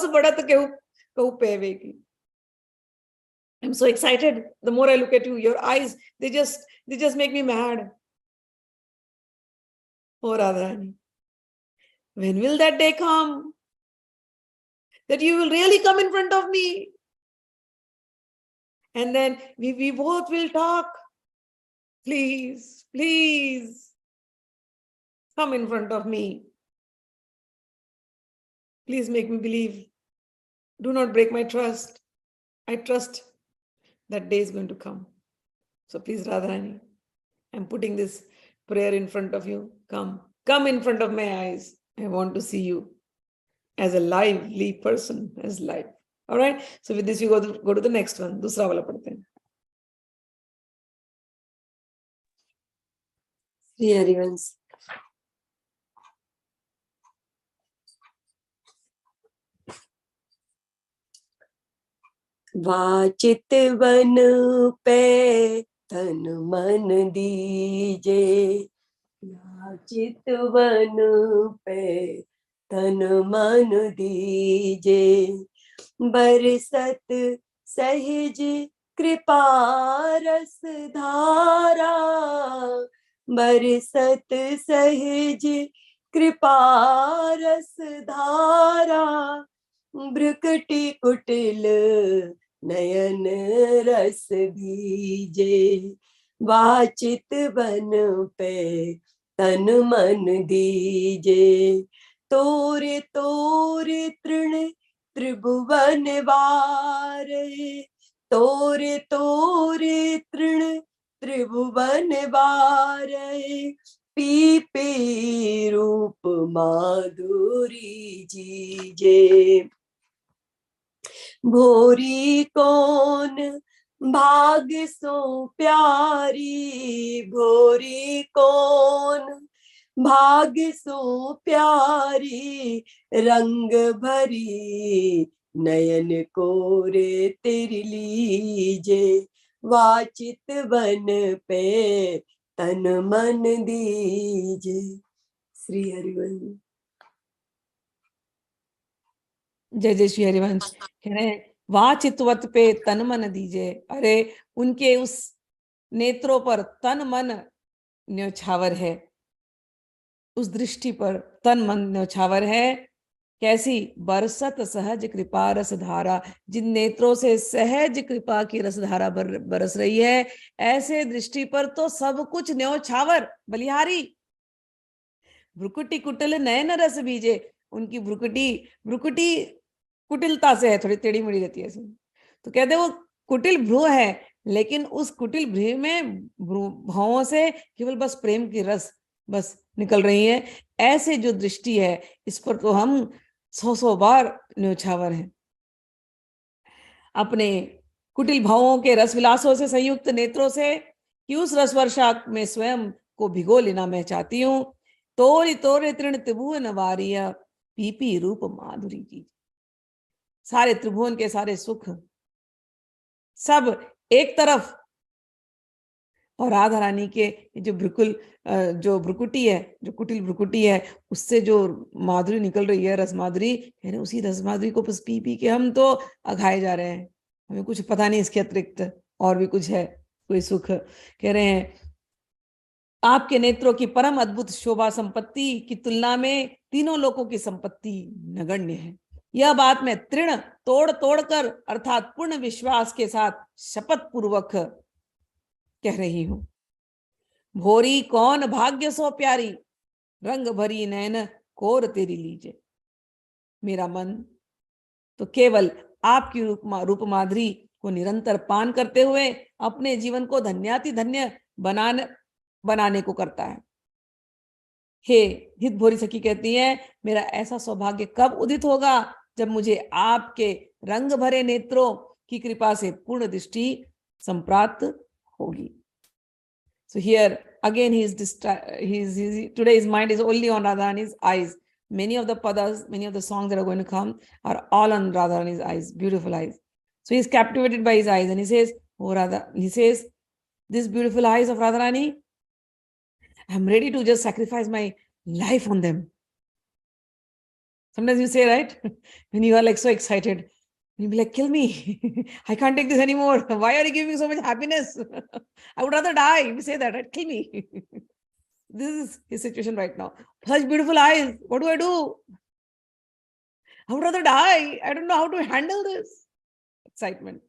S1: so excited. The more I look at you, your eyes, they just make me mad. Oh, Radharani, when will that day come that you will really come in front of me? And then we both will talk. Please, please, come in front of me. Please make me believe. Do not break my trust. I trust that day is going to come. So please, Radharani, I'm putting this prayer in front of you. Come in front of my eyes. I want to see you as a lively person, as live. All right. So with this, you go to the next one. Dusra wala padhte hain.
S2: Sri Harivansh. वाचित वन पे तन मन दीजे, वाचित वन पे तन मन दीजे, बरसत सहज कृपा रस धारा, बरसत सहज कृपा रस धारा, भ्रुकुटि कुटिल नयन रस भीजे, वाचित बन पे तन मन दीजे, तोरे तोरे तृण त्रिभुवन वारे, तोरे तोरे तृण त्रिभुवन वारे, पी पी रूप माधुरी जीजे, भोरी कौन भाग सो प्यारी, भोरी कौन भाग सो प्यारी, रंग भरी नयन कोरे तेरी लीजे, वाचित बन पे तन मन दीजे। श्री हरिवंश।
S1: जय जय श्री हरिवंश। कह रहे हैं वाह चितवत पे तन मन दीजे। अरे उनके उस नेत्रों पर तन मन न्योछावर है, उस दृष्टि पर तन मन न्योछावर है। कैसी? बरसत सहज कृपा रस धारा, जिन नेत्रों से सहज कृपा की रस धारा बरस रही है, ऐसे दृष्टि पर तो सब कुछ न्योछावर बलिहारी। भ्रुकुटी कुटिल नयन रस बीजे, उनकी भ्रुकुटी भ्रुकुटी कुटिलता से है, थोड़ी टेढ़ी मेढ़ी रहती है ऐसे। तो कहते वो कुटिल भ्रू है, लेकिन उस कुटिल भ्रू में भावों से केवल बस प्रेम की रस बस निकल रही है। ऐसे जो दृष्टि है, इस पर तो हम 100 बार न्योछावर हैं। अपने कुटिल भावों के रस विलासों से संयुक्त नेत्रों से कि उस रस वर्षा में स्वयं को भिगो लेना मैं चाहती हूँ। तोरी तोरे तृण त्रिभुवन वारिया, पीपी रूप माधुरी जी। सारे त्रिभुवन के सारे सुख सब एक तरफ, और राधा रानी के जो जो भ्रुकुटी है, जो कुटिल भ्रुकुटी है, उससे जो माधुरी निकल रही है, रस माधुरी, यानी उसी रस माधुरी को बस पी पी के हम तो अघाए जा रहे हैं। हमें कुछ पता नहीं इसके अतिरिक्त और भी कुछ है, कोई सुख। कह रहे हैं आपके नेत्रों की परम अद्भुत शोभा संपत्ति की तुलना में तीनों लोकों की संपत्ति नगण्य है। यह बात मैं तृण तोड़ तोड़ कर अर्थात पूर्ण विश्वास के साथ शपथ पूर्वक कह रही हूं। भोरी कौन भाग्य सो प्यारी, रंग भरी नैन कोर तेरी लीजे। मेरा मन तो केवल आपकी रूप माधुरी को निरंतर पान करते हुए अपने जीवन को धन्याति धन्य बनाने को करता है। हे हित भोरी सखी कहती है, मेरा ऐसा सौभाग्य कब उदित होगा जब मुझे आपके रंग भरे नेत्रों की कृपा से पूर्ण दृष्टि संप्राप्त होगी। So here again today his mind is only on Radharani's eyes. Many of the padas, many of the songs that are going to come are all on Radharani's eyes, beautiful eyes. So he's captivated by his eyes, and he says, "Oh Radha," he says, "these beautiful eyes of Radharani, I'm ready to just sacrifice my life on them." Sometimes you say, right, when you are like so excited, you'll be like, "Kill me! I can't take this anymore. Why are you giving me so much happiness? I would rather die." You say that, right? Kill me. This is his situation right now. Such beautiful eyes. What do I do? I would rather die. I don't know how to handle this excitement.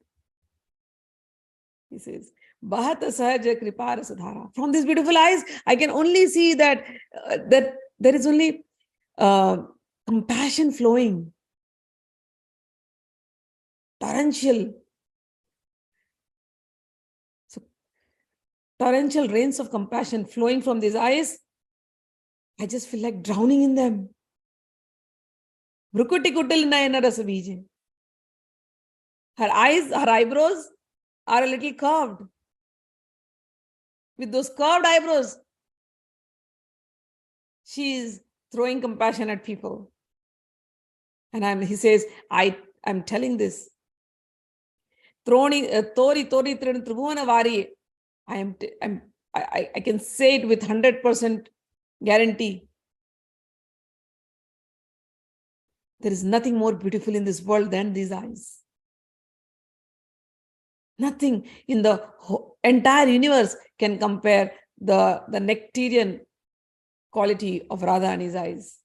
S1: He says, "Bahat sahaj kripa rasa dhara." From these beautiful eyes, I can only see that that there is only compassion flowing, torrential. So torrential rains of compassion flowing from these eyes. I just feel like drowning in them. Vrukuti kutil nayana rasa bije. Her eyes, her eyebrows are a little curved. With those curved eyebrows, she is throwing compassion at people. And he says, I'm telling this. Tori tori trin tribhuvana vari. I can say it with 100% guarantee. There is nothing more beautiful in this world than these eyes. Nothing in the entire universe can compare the nectarian quality of Radharani's eyes.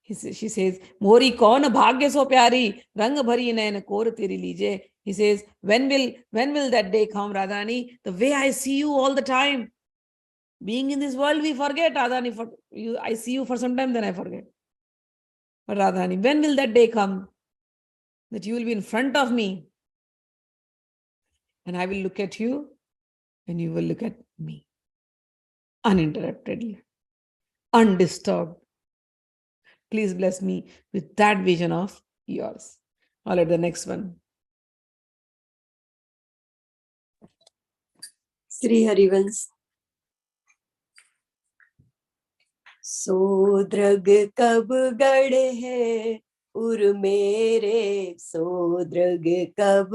S1: She says, मोरी कौन भाग्य सो प्यारी, रंग भरी नैन core तेरी लीजे. He says, when will that day come, Radharani? The way I see you all the time. Being in this world, we forget, Radharani. I see you for some time, then I forget. But Radharani, when will that day come that you will be in front of me? And I will look at you and you will look at me. Uninterruptedly, undisturbed. Please bless me with that vision of yours. All right, the next one.
S2: Shri Harivansh. सोद्रग कब गढ़े है उर मेरे, सोद्रग कब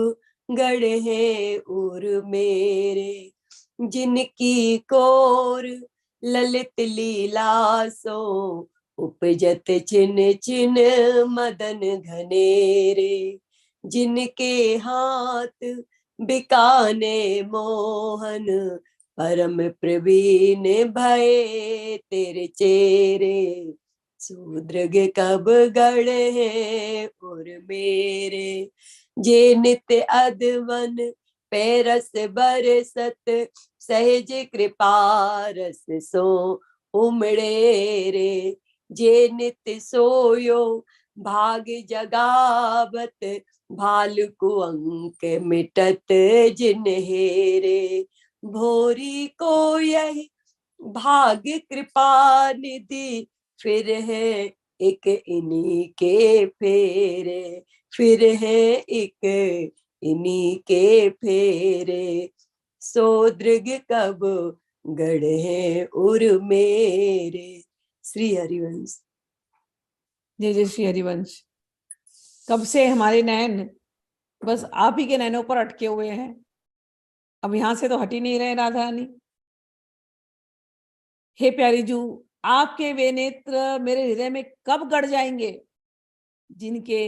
S2: गढ़े है उर मेरे, जिनकी कोर ललित लीला सो, उपजत छिन छिन मदन घनेरे, जिनके हाथ बिकाने मोहन, परम प्रवीण भये तेरे चेरे, सूद्रग कब गढ़े हैं और मेरे, जे नित्य अधवन पैरस बरसत, सहज कृपा रस सो उमड़े रे, जे नित्य सोयो भाग जगावत, भालुकु अंक मिटत जिन हेरे, भोरी को यही भाग कृपा निधि, फिर है एक इन्हीं के फेरे, फिर है एक इन्हीं के फेरे, सोद्रग कब गढ़े हैं उर मेरे. श्री हरिवंश.
S1: जय जय श्री हरिवंश. कब से हमारे नैन बस आप ही के नैनों पर अटके हुए हैं, अब यहां से तो हट ही नहीं रहे राधा रानी. हे प्यारी जू, आपके वे नेत्र मेरे हृदय में कब गड़ जाएंगे, जिनके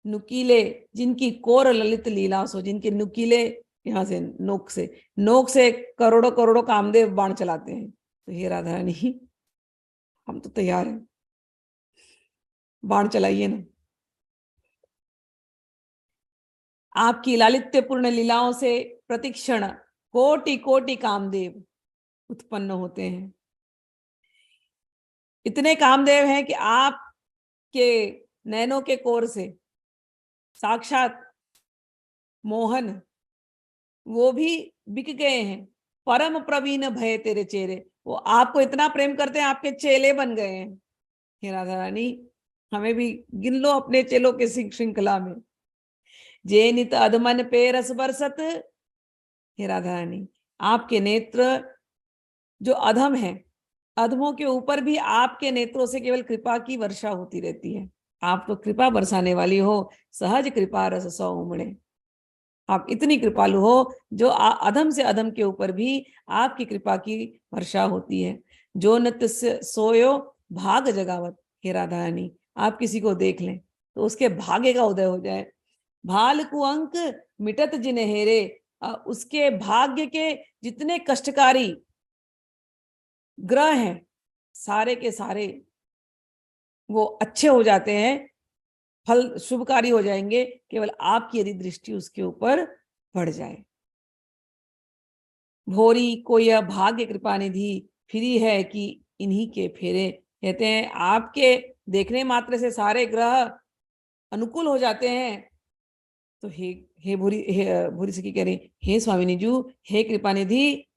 S1: नुकीले, जिनकी कोर ललित लीला सो, जिनके नुकीले यहाँ से नोक से करोड़ों करोड़ों कामदेव बाण चलाते हैं. तो हे राधा रानी, हम तो तैयार हैं, बाण चलाइए ना. आपकी लालित्यपूर्ण लीलाओं से प्रतिक्षण कोटि कोटि कामदेव उत्पन्न होते हैं. इतने कामदेव हैं कि आपके नैनों के कोर से साक्षात मोहन वो भी बिक गए हैं. परम प्रवीण भय तेरे चेहरे, वो आपको इतना प्रेम करते हैं, आपके चेले बन गए हैं. हे राधा रानी, हमें भी गिन लो अपने चेलों के श्रृंखला में. जे नित अधमन पे रस बरसत. हे राधा रानी, आपके नेत्र जो अधम है, अधमों के ऊपर भी आपके नेत्रों से केवल कृपा की वर्षा होती रहती है. आप तो कृपा बरसाने वाली हो, सहज कृपा रस सौ उमड़े. आप इतनी कृपालु हो जो अधम से अधम के ऊपर भी आपकी कृपा की वर्षा होती है. जो नित्य सोयो भाग जगावत. हे राधा रानी, आप किसी को देख लें तो उसके भाग्य का उदय हो जाए. भाल कुअंक मिटत जिन हेरे, उसके भाग्य के जितने कष्टकारी ग्रह हैं सारे के सारे वो अच्छे हो जाते हैं, फल शुभकारी हो जाएंगे, केवल आपकी यदि दृष्टि उसके ऊपर पड़ जाए. भोरी को यह भाग्य कृपा निधि, फिरी है कि इन्हीं के फेरे. कहते हैं आपके देखने मात्र से सारे ग्रह अनुकूल हो जाते हैं. तो हे भूरी सखी कह रही, हे स्वामिनी जू, हे कृपा निधि,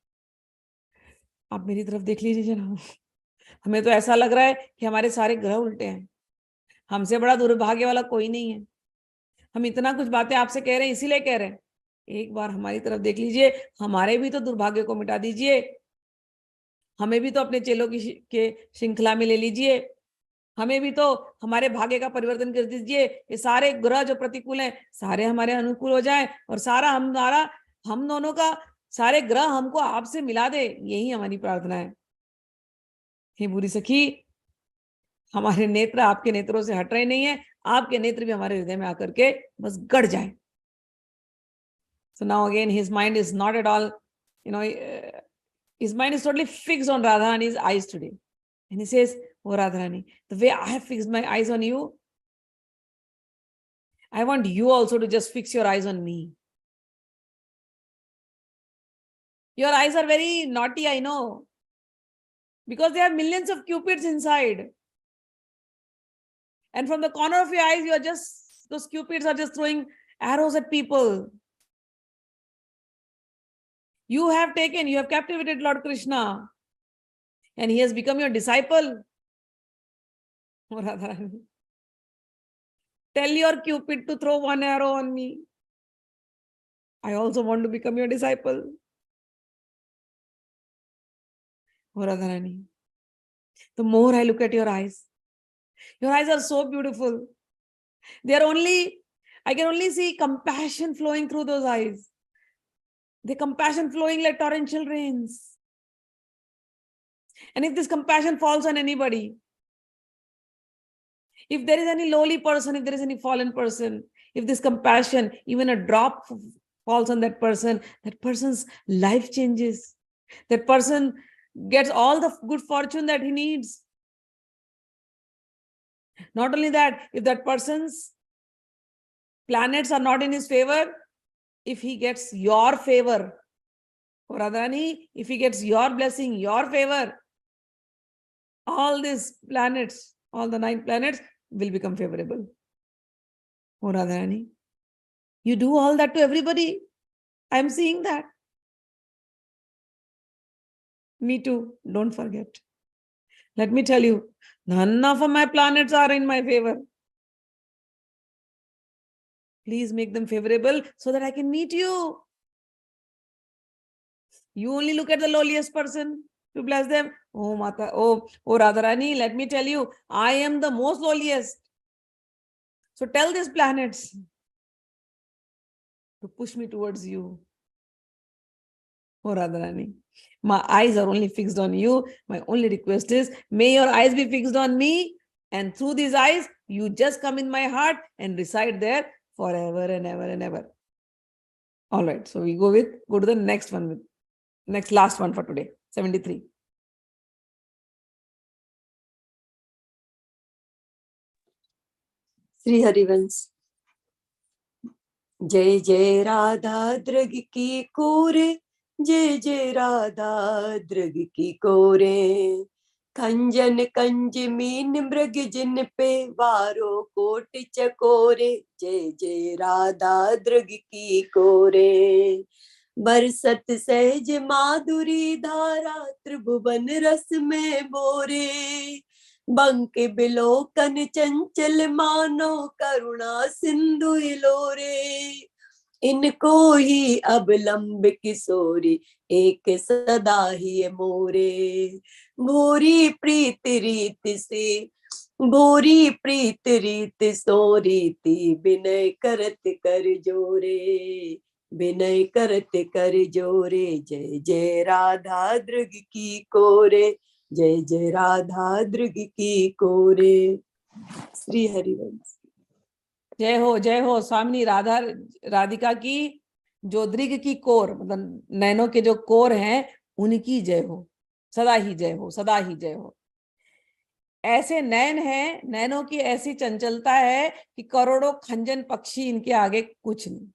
S1: आप मेरी तरफ देख लीजिए जरा. हमें तो ऐसा लग रहा है कि हमारे सारे ग्रह उल्टे हैं, हमसे बड़ा दुर्भाग्य वाला कोई नहीं है. हम इतना कुछ बातें आपसे कह रहे हैं, इसीलिए कह रहे हैं, एक बार हमारी तरफ देख लीजिए, हमारे भी तो दुर्भाग्य को मिटा दीजिए, हमें भी तो अपने चेलों की के श्रृंखला में ले लीजिए, हमें भी तो हमारे भाग्य का परिवर्तन कर दीजिए. ये सारे ग्रह जो प्रतिकूल हैं सारे हमारे अनुकूल हो जाए, और सारा हम दोनों का सारे ग्रह हमको आपसे मिला दे, यही हमारी प्रार्थना है. हे बुरी सखी, हमारे नेत्र आपके नेत्रों से हट रहे नहीं है, आपके नेत्र भी हमारे हृदय में आकर के बस गड़ जाए. So now again his mind is not at all, His mind is totally fixed on Radharani's eyes today. And he says, oh Radharani, the way I have fixed my eyes on you, I want you also to just fix your eyes on me. Your eyes are very naughty, I know, because they have millions of cupids inside. And from the corner of your eyes, you are just, those cupids are just throwing arrows at people. You have captivated Lord Krishna, and he has become your disciple. Oh, Radharani, tell your cupid to throw one arrow on me. I also want to become your disciple. Oh, Radharani, the more I look at your eyes are so beautiful. I can only see compassion flowing through those eyes. The compassion flowing like torrential rains. And if this compassion falls on anybody, if there is any lowly person, if there is any fallen person, if this compassion, even a drop falls on that person's life changes. That person gets all the good fortune that he needs. Not only that, if that person's planets are not in his favor, if he gets your favor, or Radharani, if he gets your blessing, your favor, all these planets, all the 9 planets will become favorable. Oh Radharani, you do all that to everybody. I'm seeing that. Me too. Don't forget. Let me tell you, none of my planets are in my favor. Please make them favorable so that I can meet you. You only look at the lowliest person to bless them. Oh Mata, oh Radharani, let me tell you, I am the most lowliest. So tell these planets to push me towards you. Oh Radharani, my eyes are only fixed on you. My only request is, may your eyes be fixed on me, and through these eyes, you just come in my heart and reside there forever and ever and ever. All right, so we go to the next one, last one for today, 73.
S2: Shri Harivansh. जय जय Radha drug की कोरे, जय जय Radha drug की कोरे। खंजन कंज mean मृग जिन पे वारो कोट चकोरे, जय जय राधा द्रग की कोरे। बरसत सहज माधुरी धारा, त्रिभुवन रस में बोरे। बंक बिलोकन चंचल मानो, करुणा सिंधु इलोरे। इनको ही अवलंब किशोरी, एक सदा ही मोरे। भोरी प्रीत रीत से, भोरी प्रीत रीत सो रीति, विनय करत कर जोरे, विनय करत कर जोरे। जय जय राधा दृग की कोरे, जय जय राधा दृग की कोरे। श्री हरिवंश।
S1: जय हो स्वामिनी राधिका की, जो दृग की कोर, मतलब नैनों के जो कोर हैं, उनकी जय हो, सदा ही जय हो, सदा ही जय हो। ऐसे नैन हैं, नैनों की ऐसी चंचलता है कि करोड़ों खंजन पक्षी इनके आगे कुछ नहीं।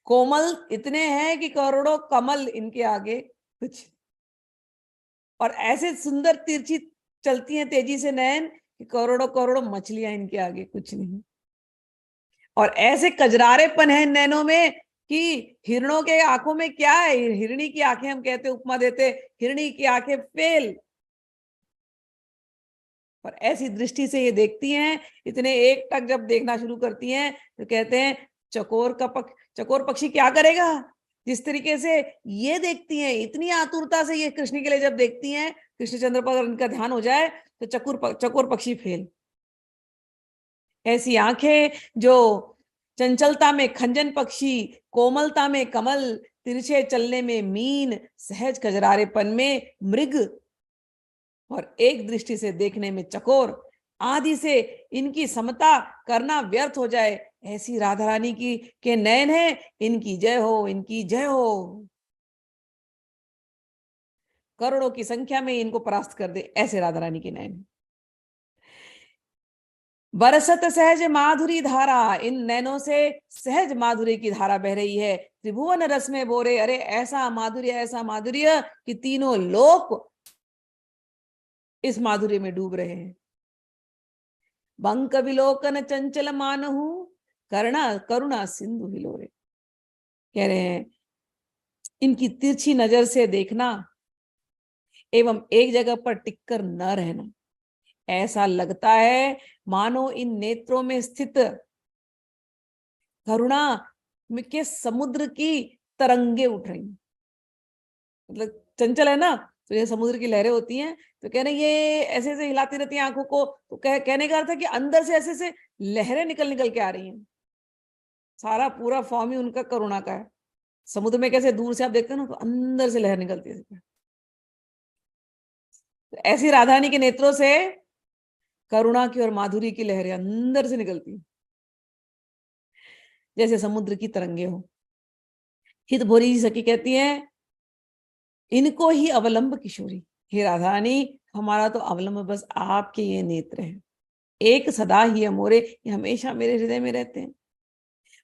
S1: कोमल इतने हैं कि करोड़ों कमल इनके आगे कुछ। और ऐसे सुंदर तिरछी चलती हैं तेजी से नैन कि करोड़ों करोड़ों मछलियां इनके आगे कुछ नहीं। और ऐसे कजरारेपन है नैनों में कि हिरणों के आंखों में क्या है, हिरणी की आंखें हम कहते, उपमा देते, हिरणी की आंखें फेल। और ऐसी दृष्टि से ये देखती हैं, इतने एक टक जब देखना शुरू करती हैं तो कहते हैं चकोर पक्षी क्या करेगा। जिस तरीके से ये देखती हैं, इतनी आतुरता से ये कृष्ण के लिए जब देखती हैं, कृष्णचंद्र पर इनका ध्यान हो जाए तो चकोर पक्षी फेल। ऐसी आंखें जो चंचलता में खंजन पक्षी, कोमलता में कमल, तिरछे चलने में मीन, सहज कजरारेपन में मृग, और एक दृष्टि से देखने में चकोर, आदि से इनकी समता करना व्यर्थ हो जाए, ऐसी राधा रानी की के नयन है। इनकी जय हो, इनकी जय हो। करोड़ों की संख्या में इनको परास्त कर दे, ऐसे राधा रानी के नयन। बरसत सहज माधुरी धारा, इन नैनों से सहज माधुरी की धारा बह रही है। त्रिभुवन रस में बोरे, अरे ऐसा माधुर्य कि तीनों लोक इस माधुर्य में डूब रहे हैं। बंक विलोकन चंचल मानहु, करुणा सिंधु हिलोरे। कह रहे हैं इनकी तिरछी नजर से देखना एवं एक जगह पर टिककर न रहना, ऐसा लगता है मानो इन नेत्रों में स्थित करुणा के समुद्र की तरंगे उठ रही। मतलब चंचल है ना, तो ये समुद्र की लहरें होती हैं, तो कहने ये ऐसे ऐसे हिलाती रहती हैं आंखों को, तो कहने का अर्थ है कि अंदर से ऐसे ऐसे लहरें निकल निकल के आ रही हैं। सारा पूरा फॉर्म ही उनका करुणा का है। समुद्र में कैसे दूर से आप देखते हैं ना, तो अंदर से लहर निकलती है। तो ऐसी राधारानी के नेत्रों से करुणा की और माधुरी की लहरें अंदर से निकलती हैं, जैसे समुद्र की तरंगे हो। हित भोरी सखी कहती हैं इनको ही अवलंब किशोरी, हे राधारानी हमारा तो अवलंब बस आपके ये नेत्र हैं, एक सदा ही अमोरे, ये हमेशा मेरे हृदय में रहते हैं।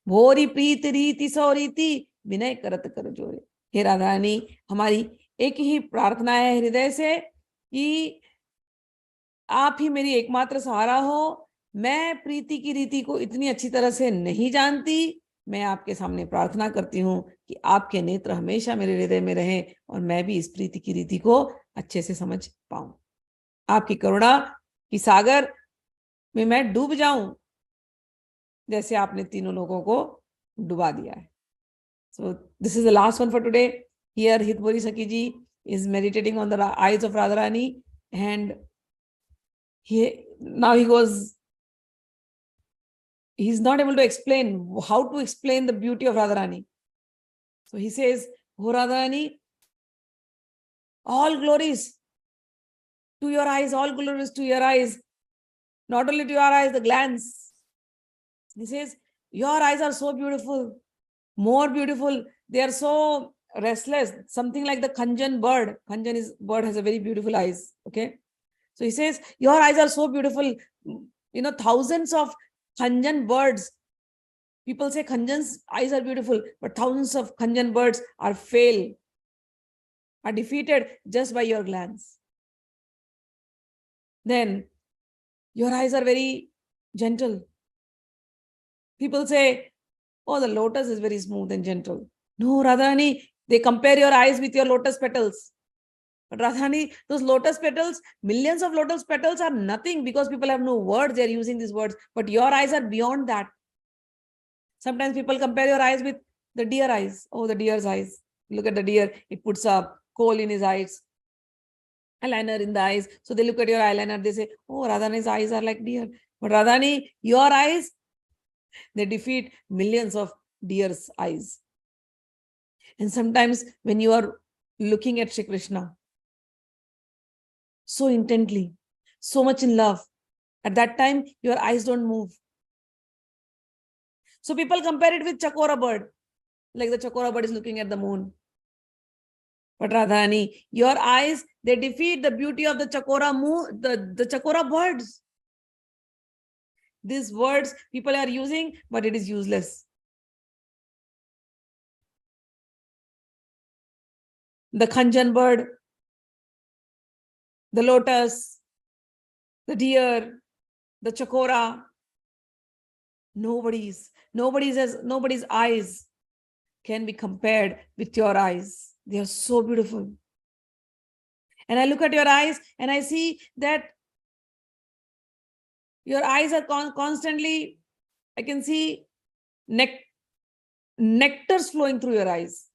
S1: भोरी प्रीत रीति सौ रीति, विनय करत कर जोरे। हे राधारानी हमारी एक ही प्रार्थना है हृदय से कि आप ही मेरी एकमात्र सहारा हो। मैं प्रीति की रीति को इतनी अच्छी तरह से नहीं जानती, मैं आपके सामने प्रार्थना करती हूँ कि आपके नेत्र हमेशा मेरे हृदय में रहें और मैं भी इस प्रीति की रीति को अच्छे से समझ पाऊं। आपकी करुणा की सागर में मैं डूब जाऊं, जैसे आपने तीनों लोगों को डुबा दिया है। So this is the last one for today. Here Hitbori Sakhi ji is meditating on the eyes of Radharani, and now he's not able to explain how to explain the beauty of Radharani. So he says, "Oh Radharani, all glories to your eyes, all glories to your eyes. Not only to your eyes, the glance." He says, "Your eyes are so beautiful, more beautiful. They are so restless, something like the Khanjan bird. Bird has a very beautiful eyes. Okay. So he says, your eyes are so beautiful. You know, thousands of Khanjan birds. People say Khanjan's eyes are beautiful, but thousands of Khanjan birds are defeated just by your glance. Then your eyes are very gentle. People say, oh, the lotus is very smooth and gentle. No, Radharani, they compare your eyes with your lotus petals. But Radharani, those lotus petals, millions of lotus petals are nothing because people have no words. They're using these words. But your eyes are beyond that. Sometimes people compare your eyes with the deer eyes. Oh, the deer's eyes. Look at the deer. It puts a coal in his eyes, eyeliner in the eyes. So they look at your eyeliner. They say, oh, Radharani's eyes are like deer. But Radharani, your eyes, they defeat millions of deer's eyes. And sometimes when you are looking at Shri Krishna so intently, so much in love, at that time, your eyes don't move. So people compare it with Chakora bird, like the Chakora bird is looking at the moon. But Radharani, your eyes, they defeat the beauty of the Chakora moon, the Chakora birds. These words people are using, but it is useless. The Khanjan bird, the lotus, the deer, the Chakora, nobody's eyes can be compared with your eyes. They are so beautiful. And I look at your eyes and I see that your eyes are constantly, I can see nectars flowing through your eyes.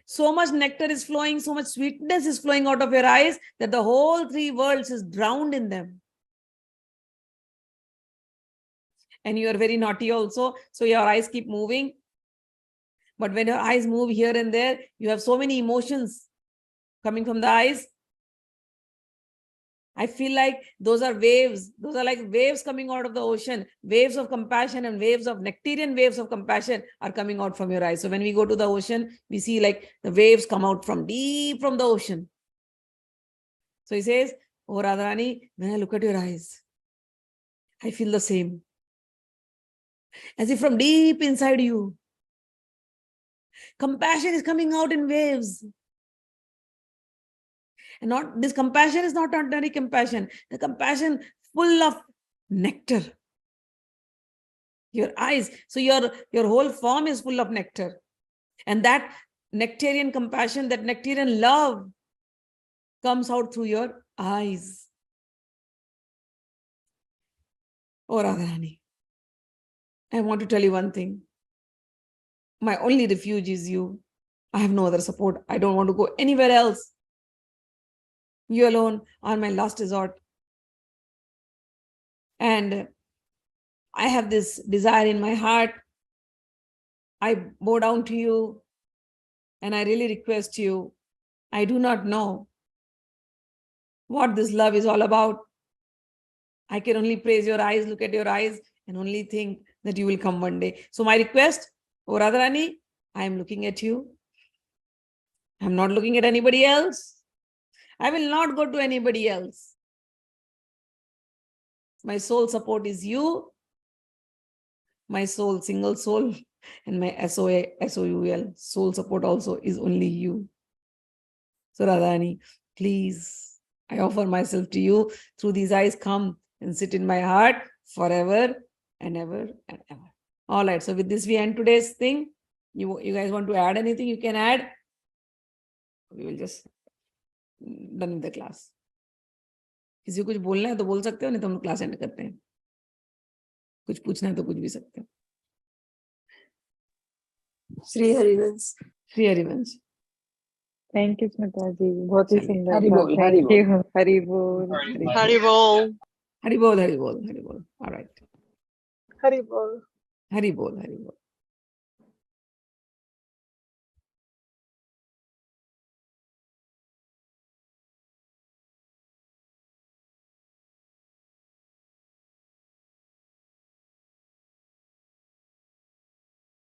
S1: So much nectar is flowing, so much sweetness is flowing out of your eyes that the whole three worlds is drowned in them. And you are very naughty also, so your eyes keep moving. But when your eyes move here and there, you have so many emotions coming from the eyes. I feel like those are waves. Those are like waves coming out of the ocean, waves of compassion and waves of nectarian waves of compassion are coming out from your eyes. So when we go to the ocean, we see like the waves come out from deep from the ocean. So he says, oh Radharani, when I look at your eyes, I feel the same. As if from deep inside you, compassion is coming out in waves. And not this compassion is not ordinary compassion. The compassion full of nectar. Your eyes, so your whole form is full of nectar. And that nectarian compassion, that nectarian love comes out through your eyes. Oh Radharani, I want to tell you one thing. My only refuge is you. I have no other support. I don't want to go anywhere else. You alone are my last resort. And I have this desire in my heart. I bow down to you and I really request you. I do not know what this love is all about. I can only praise your eyes, look at your eyes, and only think that you will come one day. So my request, oh Radharani, I am looking at you. I'm not looking at anybody else. I will not go to anybody else. My sole support is you. My soul, single soul, and my SOUL, soul support also is only you. So Radharani, please, I offer myself to you. Through these eyes, come and sit in my heart forever and ever and ever. All right, so with this we end today's thing. You guys want to add anything, you can add. We will just done with the class. किसी को कुछ बोलना है तो बोल सकते हो, नहीं तो हम क्लास एंड करते हैं. कुछ पूछना है तो कुछ भी सकते हो.
S2: श्री हरिवंश.
S1: श्री हरिवंश.
S3: थैंक यू स्मिता जी, बहुत ही सुंदर.
S4: हरि बोल, हरि
S3: थैंक यू. हरि बोल.
S5: हरि बोल.
S1: हरि बोल, हरि बोल, हरि बोल. All right.
S3: हरि बोल.
S1: हरि बोल, हरि बोल.